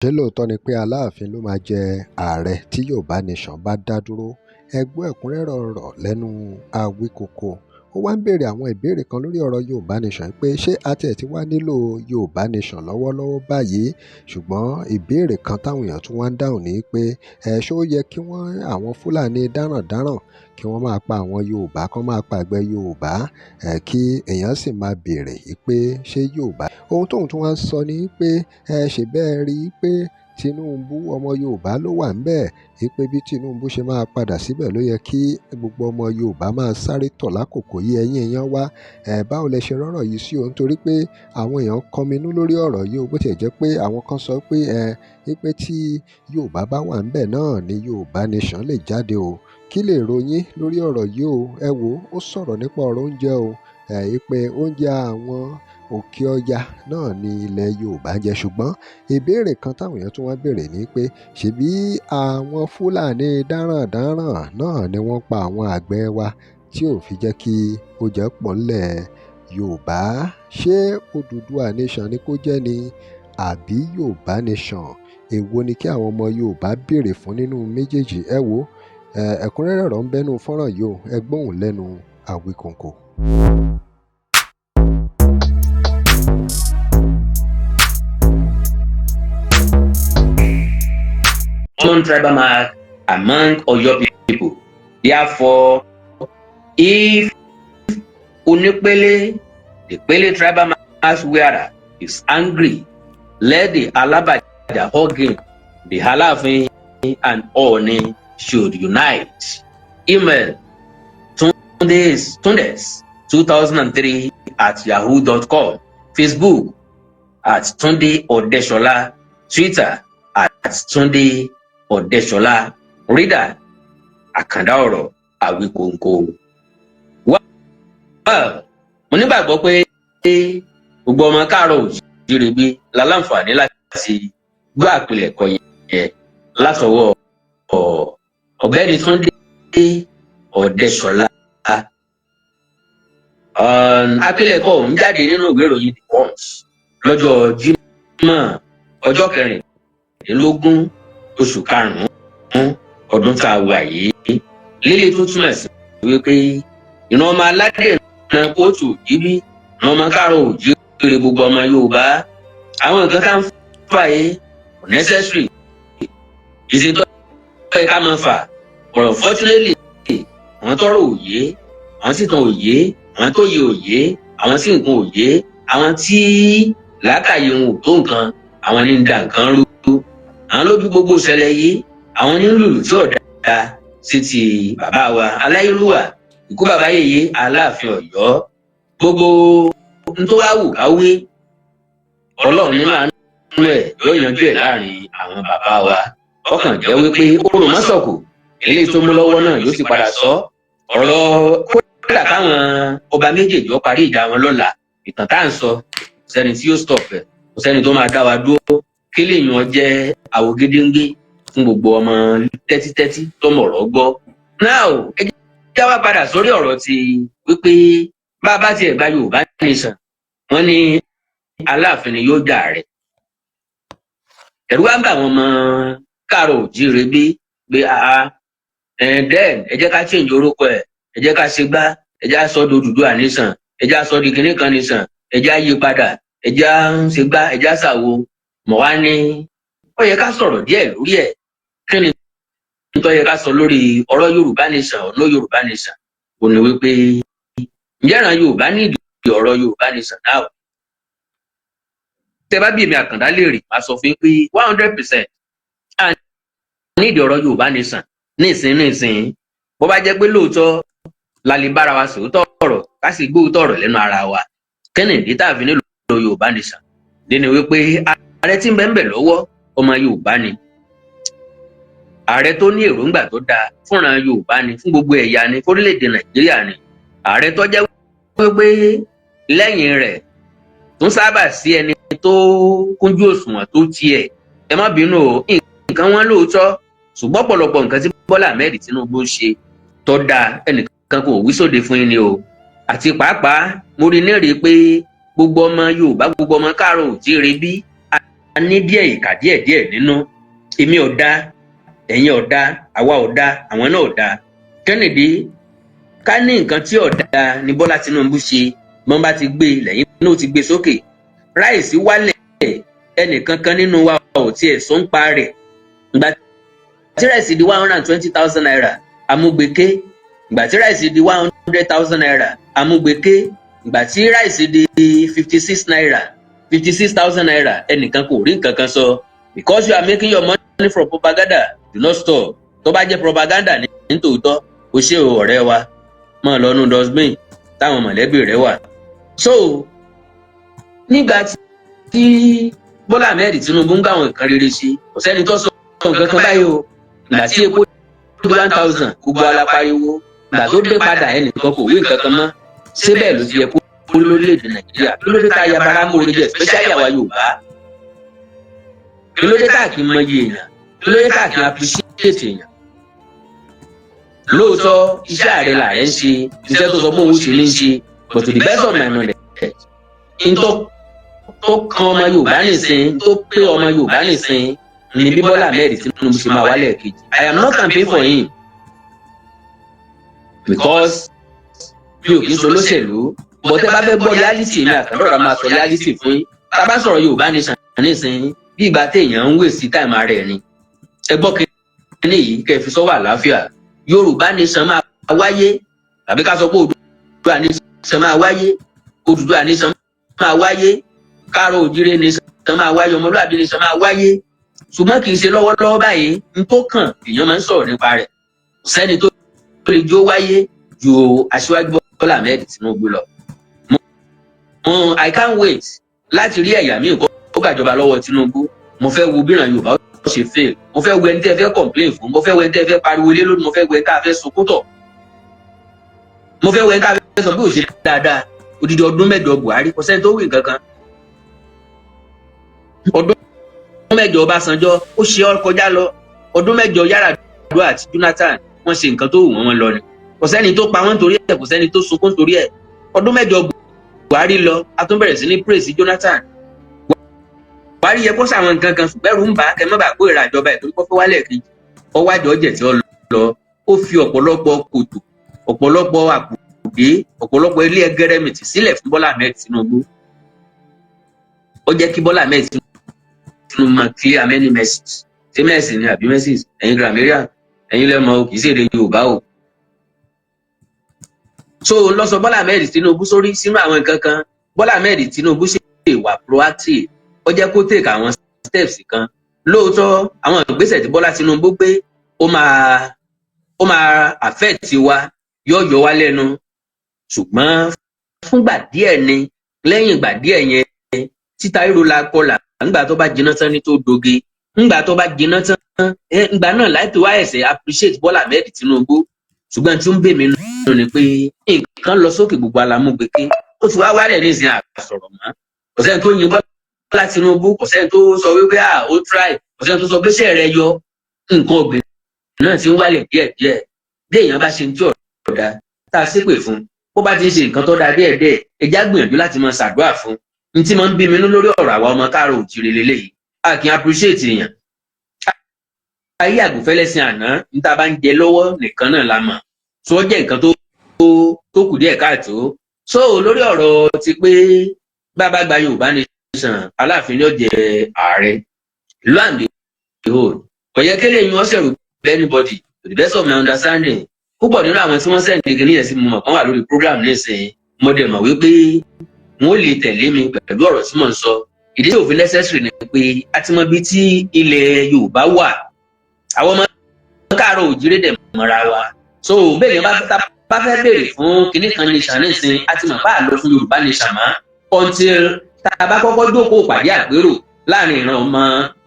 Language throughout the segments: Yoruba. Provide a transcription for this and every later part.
Ṣé lóòótọ́ ni pé Aláàfin ló máa jẹ ààrẹ tí Yorùbá Nation bá dá dúró? Ẹ gbọ́ ẹ̀kúnrẹ́rẹ́ ọ̀rọ̀ lẹ́nu Awíkókó. Ó wá ń béèrè àwọn ìbéèrè kan lórí ọ̀rọ̀ Yorùbá Nation pé ṣé a tiẹ̀ ti wá nílò Yorùbá Nation lọ́wọ́lọ́wọ́ báyìí? Ṣùgbọ́n ìbéèrè kan táwọn èèyàn tún wá ń dáhùn ní pé ṣó yẹ kí àwọn Fúlàní dáràndáràn kí wọ́n máa pa àwọn Yorùbá, kán máa pa àgbẹ̀ Yorùbá, kí èèyàn sì máa béèrè pé ṣé Yorùbá. Ohun tóun tún wá ń sọ ni pé ṣe bẹ́ẹ̀ rí i pé Tinubu ọmọ Yorùbá ló wà ńbẹ̀, pé bí Tinubu ṣe máa padà síbẹ̀ ló yẹ kí gbogbo ọmọ Yorùbá máa sáré tọ̀ lákòókò yìí. Ẹ̀yin èèyàn wa, báwo lẹ ṣe rọ́rọ̀ yìí sí o? Nítorí pé àwọn èèyàn kọminú lórí ọ̀rọ̀ yìí o, bó tiẹ̀ jẹ́ pé àwọn kan sọ pé pé tí Yorùbá bá wà ńbẹ̀ náà ni Yorùbá Nation lè jáde o. Kí lè ròyìn lórí ọ̀rọ̀ yìí o? Ẹ wò ó sọ̀rọ̀ nípa ọ̀rọ̀ oúnjẹ o, pé oúnjẹ àwọn òkè ọya náà ni ilẹ̀ Yorùbá jẹ, ṣùgbọ́n ìbéèrè kan táwọn èèyàn tún wá béèrè ni pé ṣebí àwọn Fúlàní dáràndáràn náà ni wọ́n pa àwọn àgbẹ̀ wa tí ò fi jẹ́ kí oúnjẹ pọ̀ ńlẹ̀ Yorùbá? Ṣé Odùduwà Nation ni kó jẹ́ ni àbí Yorùbá Nation? Èwo ni kí àwọn ọmọ Yorùbá béèrè fún nínú méjèèjì? Ẹ wo ẹ̀kúnrẹ́rẹ́ ọ̀rọ̀ ń bẹ́nu fọ́nrán yìí o, ẹ gbóhùn lẹ́nu Awíkókó. Tribal mark among Oyo people. Therefore, if Unipele, the Pele tribal mass wearer, is angry, let the Alabaja Hogin, the Halafin, and Oni should unite. Email Tundes2003 at yahoo.com. Facebook at Tunde Odeshola. Twitter at Tunde Odeshola. Reader Àkàndá ọ̀rọ̀ Awíkókó. Mo nígbàgbọ́ pé gbogbo ọmọ káàárọ̀ oòjíire bí láǹfààní láti gbọ́ àpilẹ̀kọ yẹn látọwọ́ ọ̀gbẹ́ni Túndé Odeshola. Àpilẹ̀kọ ọ̀hún jáde nínú ìwé ìròyìn The Punch lọ́jọ́ Jímọ̀ ọjọ́ 16 oṣù karùn-ún ọdún tá a wà yìí. Lílé tó túmọ̀ sí wípé ìran ọmọ aládé ìran kóòtù òjíbí, ìran ọmọ káàárọ̀ oòjíire gbogbo ọmọ Yorùbá, àwọn nǹkan tá ń fà yé kò necessary. Ìṣètò ká máa fà ọ̀rọ̀ fortunately àwọn tọ́rọ̀ òye, àwọn sì tàn òye, àwọn tó yẹ òye, àwọn sì nǹkan òye, àwọn tí làákàyè wọn ò tó nǹkan, àwọn ní ń da nǹkan rú. Àwọn ló bí gbogbo ìṣẹ̀lẹ̀ yìí, àwọn ní lùlù tí ọ̀dà sí ti bàbá wa Aláyélúwà, ikú bàbá yèyé Aláàfin Ọ̀yọ́. Gbogbo n tó wá wù ká wí, Ọlọ́run nínú àánú ẹ̀ yóò yanjú ẹ̀ láàrin àwọn bàbá wa. Ọkàn jẹ́ wípé oró mọ́sọ̀kù eléyìí tó mú lọ́wọ́ náà yóò sì padà sọ ọ̀rọ̀ kódà káwọn ọba méjèèjì ó parí ìjà wọn lọ́la. Ìtàn tá à ń sọ sẹ́ni tí yóò stop ẹ̀, kò sẹ́ni tó máa dá wa dúró. Kí lèèyàn jẹ́ àwògedengbe fún gbogbo ọmọ tẹ́títẹ́tí tó mọ̀rọ̀ gbọ́. Now ẹ jẹ́ wá padà sórí ọ̀rọ̀ ti wípé bá a bá tiẹ̀ gba Yorùbá Nation, wọ́n ní Aláàfin ni yóò jà rẹ̀. Ẹ̀rù wá ń bà wọ́n mọ́ káàárọ̀ oòjíire bí pé then ẹ jẹ́ ká change orúkọ ẹ̀, ẹ jẹ́ ká ṣe gbá, ẹ jẹ́ á sọ di Odùduwà Nation, ẹ jẹ́ á sọ di kinní kan Nation, ẹ jẹ́ á yí padà, ẹ jẹ́ á ṣe gbá, ẹ jẹ́ á ṣàwo. Mọ̀ wá ní ó yẹ ká sọ̀rọ̀ díẹ̀ lórí ẹ̀. Kí ni tó yẹ ká sọ lórí ọ̀rọ̀ Yorùbá Nation, ọ̀nà Yorùbá Nation? Ó ní wípé ǹjẹ́ ìran Yorùbá ní ìdí ọ̀rọ̀ Yorùbá Nation náà? Tẹ́ bá bí èmi Àkàndá lè rí, màá sọ fún yín pé 100% a ní ìdí ọ̀rọ̀ Yorùbá Nation nísìnyí. Bó bá jẹ́ pé lóòótọ́ la lè bára wa sòótọ́ ọ̀rọ̀ ká sì gbóòótọ́ ọ̀rọ̀ lẹ́nu ara wa. Kẹ́nìdí tá a fi nílò Yorùbá Nation lẹ́nu wípé ààrẹ tí ń bẹ ń bẹ lọ́wọ́ ọmọ Yorùbá ni. Ààrẹ tó ní èròǹgbà tó dáa fúnra Yorùbá ni, fún gbogbo ẹ̀yà ni, fórílẹ̀-èdè Nàìjíríà ni. Ààrẹ tó jẹ́ wípé lẹ́yìn rẹ̀ tún sábà sí ẹni tó kúnjú òṣùwọ̀n tó tiẹ̀. Ẹ má bínú o, nǹkan wọn lóòótọ́, ṣùgbọ́n ọ̀pọ̀lọpọ̀ nǹkan tí Bọ́lá Ahmed Tinubu ṣe tó dáa ẹnìkan kò wí sóde fún yín ni o. Àti pàápàá mo rí nírìí pé gbogbo ọmọ Yorùbá, gbogbo ọmọ káàárọ̀ oòjíire bí ní díẹ̀ ìkà díẹ̀ nínú. Èmi ò dá, ẹ̀yin ò dá, àwa ò dá, àwọn náà ò dá. Kennedy, ká ní nǹkan tí ò dá ni Bọ́lá Tinubu ṣe, wọ́n bá ti gbé lẹ́yìn náà ti gbé sókè. Ráìsì wálẹ̀, ẹnìkankan nínú wa ò tiẹ̀ sọ ń pa rẹ̀. Ìgbà tí ráìsì di 120,000 naira, amúgbèké. Ìgbà tí ráìsì di 100,000 naira, amúgbèké. Ìgbà tí ráìsì di 56,000 naira, ẹnìkan kò rí nǹkan kan sọ. Because you are making your money from propaganda, do not stop. Tó bá jẹ́ propaganda ní tòótọ́, o ṣe o ọ̀rẹ́ wa, mọ̀ lọ́nu dustbin táwọn mọ̀lẹ́bí rẹ̀ wà. So nígbà tí Bọ́lá Ahmed Tinubu ń gbà wọn nǹkan rere sí, kò sẹ́ni tó sọ nǹkan kan báyìí o. Ìgbà tí epo di 1,000, gbogbo alápariwo. Ìgbà tó dé padà ẹnìkan kò wí nǹkan kan mọ́. Ṣé bẹ́ẹ̀ ló ti yẹ kó lórílẹ̀-èdè Nàìjíríà? Kí ló dé tá a ya bara mú orí jẹ, especially àwa Yorùbá? Kí ló dé tá a kì í mọ iye èèyàn? Kí ló dé tá a kì í appreciate èèyàn? Lóòótọ́ iṣẹ́ ààrẹ làárẹ̀ ń ṣe, iṣẹ́ tó sọ pé òun ṣe ní ń ṣe, but to the best of my knowledge, n tó kan ọmọ Yorùbá nìsín, tó pé ọmọ Yorùbá nìsín ni bí Bọ́lá Ahmed Tinubu ṣe máa wálẹ̀ kejì. I am not campaigning for him because mi ò kì í sọ lóṣèlú, but ẹ bá fẹ́ gbọ́ reality mi àtàlọ́ra máa sọ reality fún yín. Tá a bá sọ̀rọ̀ Yorùbá nìsín nísìn bí ìgbà téèyàn ń wèsì táìmù ara ẹ̀ ni. Ẹ gbọ́ kíní yìí kẹ́ fi sọ́wọ́ àlàáfíà. Yorùbá nation máa wáyé, tàbí ká sọ pé Odùduwà nation máa wáyé, Odùduwà nation máa wáyé, Káàárọ̀ Oòjíire nation máa wáyé, Ọmọlúàbí nation máa wáyé. Ṣùgbọ́n kì í ṣe lọ́wọ́lọ́wọ́ báyìí, n tó kàn èèyàn máa ń sọ̀rọ̀ nípa rẹ̀. Sẹ́ni tó lè jó wáyé ju Aṣíwájú Bọ́lá Ahmed Tinubu lọ. I can't wait láti rí ẹ̀yà míì kó gbàjọba lọ́wọ́ Tinubu. Mo fẹ́ wo bíran Yorùbá ó ṣe fail. Mo fẹ́ wo ẹni tẹ́ fẹ́ complain fún, mo fẹ́ wo ẹni tẹ́ fẹ́ pariwo lé lórí, mo fẹ́ wo ẹni tá a fẹ́ sunkún tọ̀. Mo fẹ́ wo ẹni tá a fẹ́ sọ bí ò ṣe dáadáa. Odidi ọdún 8 Buhari, kò sẹ́ni tó wí nǹkan kan. Ọdún 8 Ọbásanjọ́ ó ṣe ọ kọjá lọ. Ọdún 8 Yar'Adua àti Jonathan wọ́n ṣe nǹkan tó wù wọ́n lọ ni. Kò sẹ́ni tó pa wọ́n torí ẹ̀, kò sẹ́ni tó sunkún torí ẹ̀. Ọdún 8 Buhari lọ, a tún bẹ̀rẹ̀ sí ní praise Jonathan. Buhari yẹ kó sàwọn nǹkan kan ṣùgbọ́n ẹ̀rù ń bà á kẹ́ mọ́ bàá kó ìrà ìjọba ẹ̀ torí kó fẹ́ wálẹ̀ kejì. Ọwọ́ àjọ ọ̀jẹ̀ tí ó lọ, ó fi ọ̀pọ̀lọpọ̀ kòtò, ọ̀pọ̀lọpọ̀ àpòdé, ọ̀pọ̀lọpọ̀ ilé ẹgẹrẹmìtì sílẹ̀ fún Bọ́lá Ahmed Tinubu. Ó jẹ́ kí Bọ́lá Ahmed Tinubu máa clear many messages. Ṣé mẹ́sì ni àbí messages? Ẹ̀yin grammarian, ẹ̀yin lẹ́mọ̀ kì í ṣe èdè Yorùbá o. So lọ sọ Bọ́lá Ahmed Tinubu sórí sínú àwọn nǹkan kan. Bọ́lá Ahmed Tinubu ṣe wà proactive. Ó jẹ́ kó take àwọn steps kan. Lóòótọ́ àwọn ìgbésẹ̀ tí Bọ́lá Tinubu gbé ó máa affect wa, yóò yọ wá lẹ́nu. Ṣùgbọ́n fúngbà díẹ̀ ni, lẹ́yìn ìgbà díẹ̀ yẹn títa ríro la kọlà ńgbà tó bá jiná tán ní tó doge. Ńgbà tó bá jiná tán, ńgbà náà láti wá ẹ̀sẹ̀ appreciate Bọ́lá Ahmed Tinubu. Ṣùgbọ́n tí ó ń bè mí nù ni pé nǹkan lọ sókè gbogbo alámúgbèké. Ó ti wá wálẹ̀ ní ìsìn àsọ̀rọ̀ mọ́. Kò sẹ́ni tó yin Bọ́lá Tinubu, kò sẹ́ni tó sọ wípé ó try, kò sẹ́ni tó sọ pé iṣẹ́ rẹ̀ yọ. Nǹkan ọ̀gbìn náà ti ń wálẹ̀ díẹ̀díẹ̀. Bí èèyàn bá ṣe ń tí ọ̀dà tá a ṣépè fún, bó bá ti ń ṣe nǹkan tó dáa díẹ̀díẹ̀, ẹ já gbìyànjú láti máa ṣàdúrà fún. N tí máa ń bí mi nú lórí ọ̀rọ̀ àwa ọmọ Káàárọ̀ Oòjíire lélẹ́yìí. A kì í appreciate èèyàn. Ayé àgùnfẹ́lẹ́sìn àná ní tá a bá ń jẹ lọ́wọ́ nìkan náà la mọ̀. So ó jẹ́ nǹkan tó kù díẹ̀ káàtó. So lórí ọ̀rọ̀ ti pé bàbá gba Yorùbá nation, Aláàfin ni ó jẹ ààrẹ. Lo and behold, kò yẹ kí lèyìn ọ̀sẹ̀ rò bẹ́ẹ̀ anybody to the best of my understanding. Púpọ̀ nínú àwọn tí wọ́n sẹ́ǹdì kìíní yẹn sí mo mọ̀ kán wà lórí program nísìnyí. Mo dẹ̀ mọ̀ wípé wọ́n lè tẹ̀lé mi pẹ̀lú ọ̀rọ̀ tí mò ń sọ. Ìdí tí òfin necessary ni pé a ti mọ ibi tí ilẹ̀ Yorùbá wà. Àwọn ọmọ Káàárọ̀ Oòjíire dẹ̀ mọ́ra wa. So bẹ́ẹ̀ ni bá fẹ́ béèrè fún kinní kan nation nísìnyí, a ti mọ̀ bá a lọ fún Yorùbá nation mọ́. Until tá a bá kọ́kọ́ jókòó pàdé àpérò láàrin ìran ọmọ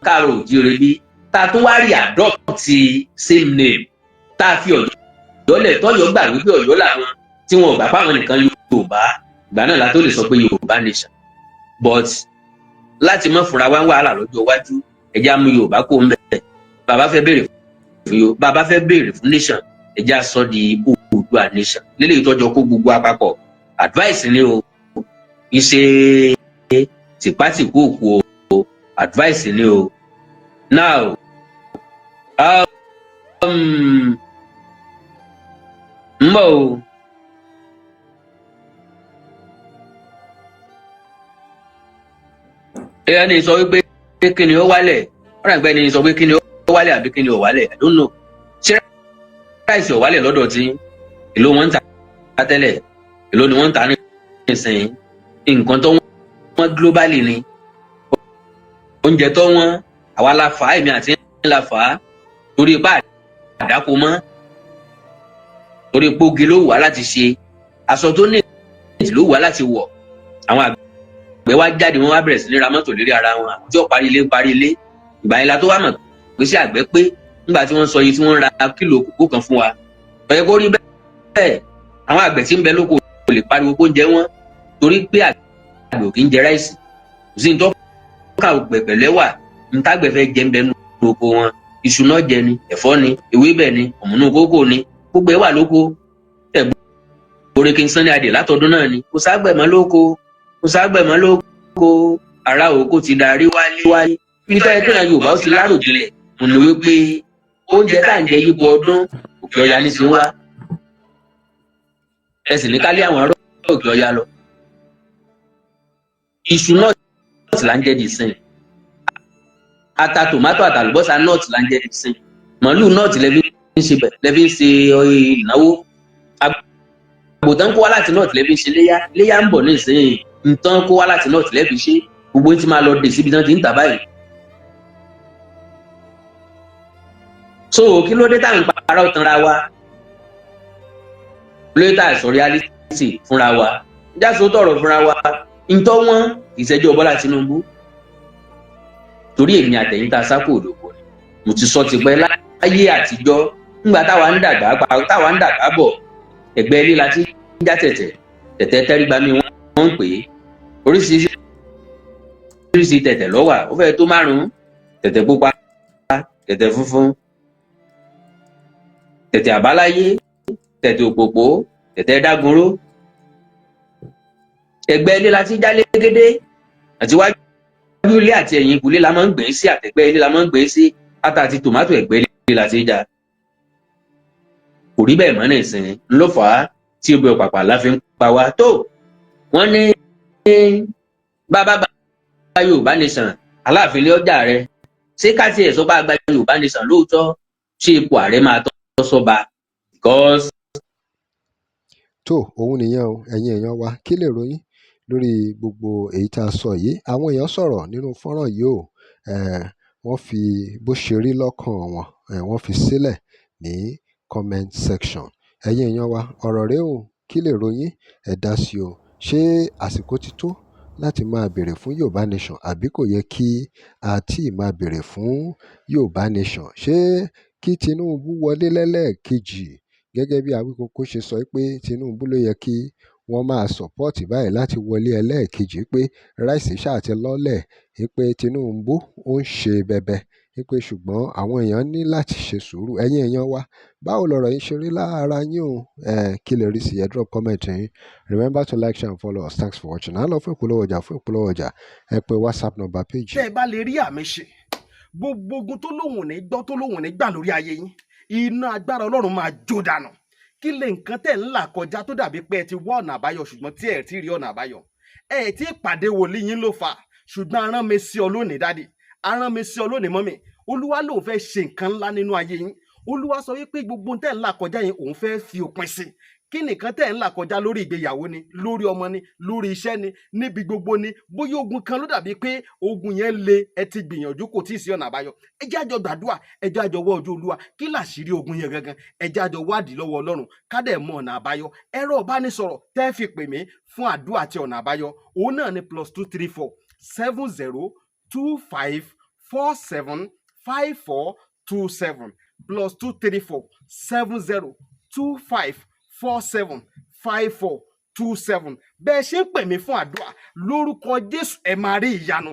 Káàárọ̀ Oòjíire bí, tá a tún wá rí adopt same name, tá a fi Ọ̀yọ́ lẹ̀ tọ́yọ́ gbà wípé Ọ̀yọ́ làwọn tí wọn ò gbà fáwọn nìkan Yorùbá, ìgbà náà la tó lè sọ pé Yorùbá nation. But láti mọ́ fúnra wá ń wàhálà lọ́jọ́ iwájú, ẹ̀já mú Yorùbá kó ń bẹ̀. Bàbá fẹ́ béèrè fún nation, ẹ̀já sọ di Oòduà nation. Lélẹ̀ ìtọ́jọ́ kó gbogbo àpapọ̀. Advice ni o, ìṣe tìpátìkú òkú o. advice ni o. Now ń bọ̀ o. ẹ̀yà ni sọ wípé kí ni ó wálẹ̀ ọ̀rọ̀ àgbẹ̀ ni sọ pé kí ni ó wálẹ̀ àbí kí ni ó wálẹ̀ I don't know. ṣé ráìsì ó wálẹ̀ lọ́dọ̀ tí èló wọn ń ta tẹ́lẹ̀ èló ni wọ́n ń ta ní ìsìn nǹkan tó wọ́n globally ni oúnjẹ tó wọ́n àwa la fà á èmi àti la fà á torí ipá àdáko mọ́ torí pógi ló wà láti ṣe aṣọ tó ní ìdí ló wà láti wọ̀ àwọn àgbẹ̀ wá jáde wọ́n wá bẹ̀rẹ̀ sí ní ra mọ́tò lérí ara wọn àwùjọ parí ilé ìgbà yẹn la tó wá mọ̀ pé sí àgbẹ̀ pé nígbà tí wọ́n sọ yìí tí wọ́n ra kílò kòkó kan fún wa ọ̀yẹ́ kó rí bẹ́ẹ̀ àwọn àgbẹ̀ tí ń bẹ lóko kò lè pariwo kó jẹ wọ́n torí pé àgbẹ̀ ò kì í jẹ ráìsì kò sí ní tọ́ka gbẹ̀gbẹ̀ lẹ́wà ní tágbẹ̀ fẹ́ jẹ ń bẹ nínú oko wọn iṣu náà jẹ ni ẹ̀fọ́ ni ewébẹ̀ ni ọ̀mùnú kókò ni gbogbo ẹ̀ wà lóko orin King Sunny Adé látọdún náà ni kò ságbẹ̀ mọ́ lóko ará oko ti darí wálé níta ẹgbẹ́ náà Yorùbá ó ti láròjinlẹ̀ òun ni wípé oúnjẹ tá à ń jẹ yípo ọdún Òkè Ọya ní ti wá ẹ sì ní kálí àwọn ará Òkè Ọya lọ iṣu náà ti là ń jẹ dì sìn ata tòmátò àtàlùbọ́sà náà ti là ń jẹ dì sìn màálù náà ti lẹ́bí ń ṣe ìnáwó àgbòtán kó wá láti náà ti lẹ́bí ń ṣe léyà ń bọ̀ ní ìsìn nǹkan kó wá láti náà ti lẹ́bí ṣe gbogbo tí máa lọ dé síbi tán ti ń tà báyìí. So kí ló dé táwọn ìpara ọ̀tanra wa lórí tá àìsàn reality fúnra wa jáso tọrọ fúnra wa ntọ́ wọn ìṣẹ́jọ́ Bọ́lá Tinubu torí èmi àtẹ̀yìn tá a sápò òdòdó mo ti sọ tipẹ́ láyé àtijọ́ nígbà táwa ń dàgbà bọ̀ ẹgbẹ́ ilé la ti já tẹ̀tẹ̀ tẹ́rígba mi wọ́n ń pè é oríṣiríṣi tẹ̀tẹ̀ ló wà ó fẹ́ tó 5 tẹ̀tẹ̀ pupa tẹ̀tẹ̀ funfun tẹ̀tẹ̀ àbáláyé tẹ̀tẹ̀ òpópó tẹ̀tẹ̀ dágunró ẹgbẹ́ ilé la ti já légédé àti wájú ilé àti ẹ̀yìn ìkùlé la máa ń gbìn sí àtẹ̀gbẹ́ ilé la máa ń gbìn sí ata àti tòmátò ẹ̀gbẹ́ ilé la ti já kò rí bẹ́ẹ̀ mọ́ ní ìsìn ló fà á tí obì ọ̀pàpà la fi ń pa wá tó wọ́n ní bàbá Yorùbá nation Aláàfin ilé ọjà rẹ ṣé ká tiẹ̀ sọ bá gba Yorùbá nation lóòótọ́ ṣé ipò ààrẹ máa tọ́ sọ́ba because. tó òun nìyẹn o ẹ̀yin èèyàn wa kí lè ròyìn lórí gbogbo èyí tá a sọ yìí àwọn èèyàn sọ̀rọ̀ nínú fọ́nrán yìí o wọ́n fi bó ṣe rí lọ́kàn wọn wọ́n fi sílẹ̀ ní comment section ẹ̀yin èèyàn wa ọ̀rọ̀ rẹ o kí lè ròyìn ẹ dá sí o ṣé àsìkò ti tó láti máa béèrè fún Yorùbá nation àbí kò yẹ kí a tí ì máa béèrè fún Yorùbá nation ṣé kí Tinubu wọlé lẹ́lẹ́ẹ̀kejì gẹ́gẹ́ bí Awíkókó ṣe sọ pé Tinubu ló yẹ kí wọ́n máa sọ̀pọ́ọ̀tì báyìí láti wọlé ẹlẹ́ẹ̀kejì pé ráìsì ṣáà ti lọ́lẹ̀ pé Tinubu ó ń ṣe bẹbẹ pé ṣùgbọ́n àwọn èèyàn ní láti ṣe sùúrù ẹ̀yin èèyàn wa báwo lọ̀rọ̀ yín ṣe rí lára yín o kí lè rí sí ẹ drop comment yín remember to like share and follow us thanks for watching à ń lọ fún ìpolówó ọjà ẹ pè WhatsApp number page. tẹ́ ẹ bá lè rí àmì ṣe gbogbo ogun tó lóhùn ní gbọ́ tó lóhùn ní gbà lórí ayé yín iná agbára Ọlọ́run máa jó dànù kí lè nǹkan tẹ̀ ń là kọjá tó dàbí pé ẹ ti wá ọ̀nà àbáyọ ṣùgbọ́n tí ẹ ti rí ọ̀nà àbáyọ ẹ ti pàdé wòlíì yín ló fà ṣùgbọ́n arán mi sí ọ lónìí dádì arán mi sí ọ lónìí mọ́mì Olúwa lòun fẹ́ ṣe nǹkan ńlá nínú ayé yín Olúwa sọ wípé gbogbo tẹ̀ ń là kọjá yín òun fẹ́ fi òpin sí kí nìkan tẹ̀ ń là kọjá lórí ìgbéyàwó ni lórí ọmọ ni lórí iṣẹ́ ni níbi gbogbo ni bóyá ogun kan ló dàbí pé ogun yẹn le ẹ ti gbìyànjú kò tí ì sí ọ̀nà àbáyọ ẹ jẹ́ àjọ gbàdúrà ẹ jẹ́ àjọ wá ojú Olúwa kí làṣírí ogun yẹn gangan ẹ jẹ́ àjọ wádìí lọ́wọ́ Ọlọ́run ká dẹ̀ mọ ọ̀nà àbáyọ ẹ̀rọ ìbánisọ̀rọ̀ tẹ́ fi pè mí fún àdúrà àti ọ̀nà àbáyọ òun náà ni +234 7025 47 5427 +234 7025 47 5427 bẹ́ẹ̀ ṣe ń pè mí fún àdúrà lórúkọ Jésù ẹ máa rí ìyanu